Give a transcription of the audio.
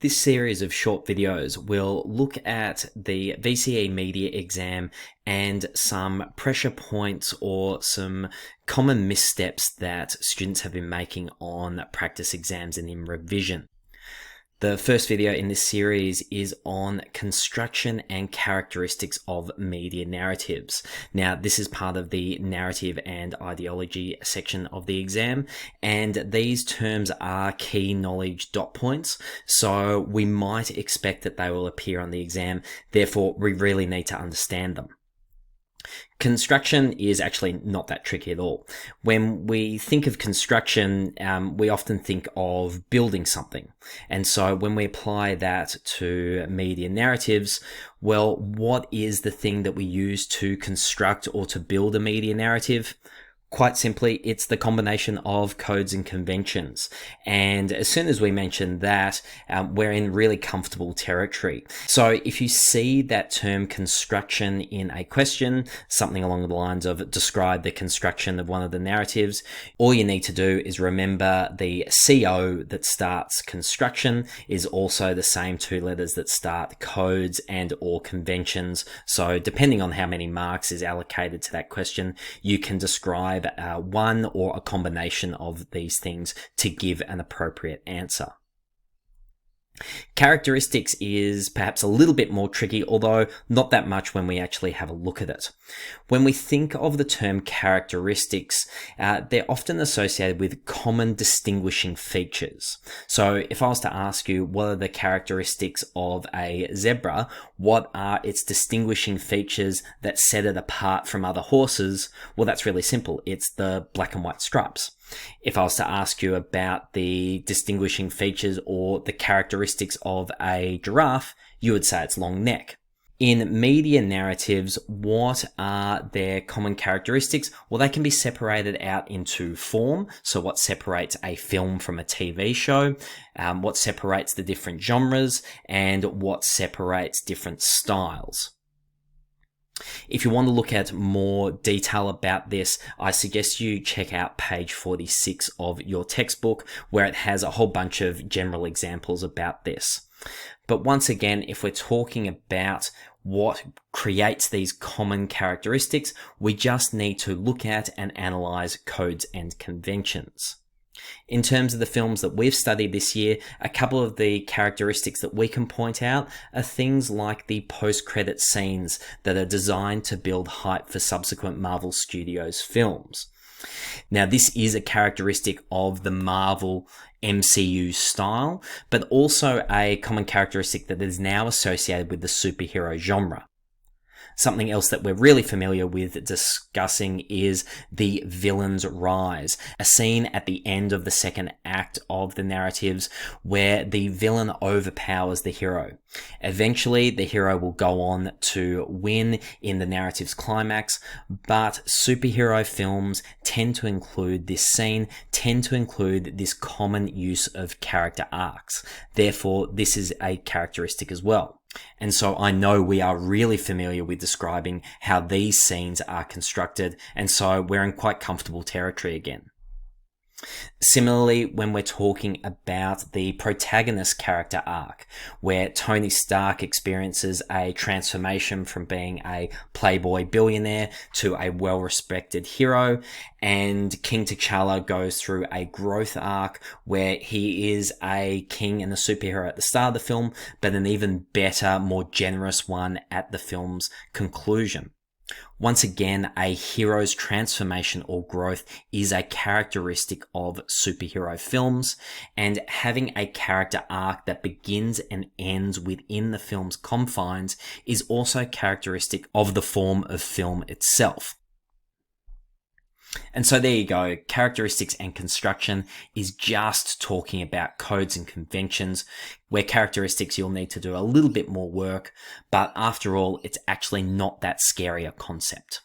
This series of short videos will look at the VCE Media exam and some pressure points or some common missteps that students have been making on practice exams and in revision. The first video in this series is on construction and characteristics of media narratives. Now, this is part of the narrative and ideology section of the exam, and these terms are key knowledge dot points, so we might expect that they will appear on the exam. Therefore, we really need to understand them. Construction is actually not that tricky at all. When we think of construction, we often think of building something. And so when we apply that to media narratives, well, what is the thing that we use to construct or to build a media narrative? Quite simply, it's the combination of codes and conventions. And as soon as we mention that, we're in really comfortable territory. So if you see that term construction in a question, something along the lines of describe the construction of one of the narratives, all you need to do is remember the CO that starts construction is also the same two letters that start codes and or conventions. So depending on how many marks is allocated to that question, you can describe one or a combination of these things to give an appropriate answer. Characteristics is perhaps a little bit more tricky, although not that much when we actually have a look at it. When we think of the term characteristics, they're often associated with common distinguishing features. So if I was to ask you what are the characteristics of a zebra, what are its distinguishing features that set it apart from other horses? Well, that's really simple. It's the black and white stripes. If I was to ask you about the distinguishing features or the characteristics of a giraffe, you would say its long neck. In media narratives, what are their common characteristics? Well, they can be separated out into form. So what separates a film from a TV show, what separates the different genres, and what separates different styles. If you want to look at more detail about this, I suggest you check out page 46 of your textbook, where it has a whole bunch of general examples about this. But once again, if we're talking about what creates these common characteristics, we just need to look at and analyze codes and conventions. In terms of the films that we've studied this year, a couple of the characteristics that we can point out are things like the post-credit scenes that are designed to build hype for subsequent Marvel Studios films. Now, this is a characteristic of the Marvel MCU style, but also a common characteristic that is now associated with the superhero genre. Something else that we're really familiar with discussing is the villain's rise, a scene at the end of the second act of the narratives where the villain overpowers the hero. Eventually, the hero will go on to win in the narrative's climax, but superhero films tend to include this scene, tend to include this common use of character arcs. Therefore, this is a characteristic as well. And so I know we are really familiar with describing how these scenes are constructed, and so we're in quite comfortable territory again. Similarly, when we're talking about the protagonist character arc, where Tony Stark experiences a transformation from being a playboy billionaire to a well-respected hero, and King T'Challa goes through a growth arc where he is a king and a superhero at the start of the film, but an even better, more generous one at the film's conclusion. Once again, a hero's transformation or growth is a characteristic of superhero films, and having a character arc that begins and ends within the film's confines is also characteristic of the form of film itself. And so there you go, characteristics and construction is just talking about codes and conventions, where characteristics you'll need to do a little bit more work, but after all, it's actually not that scary a concept.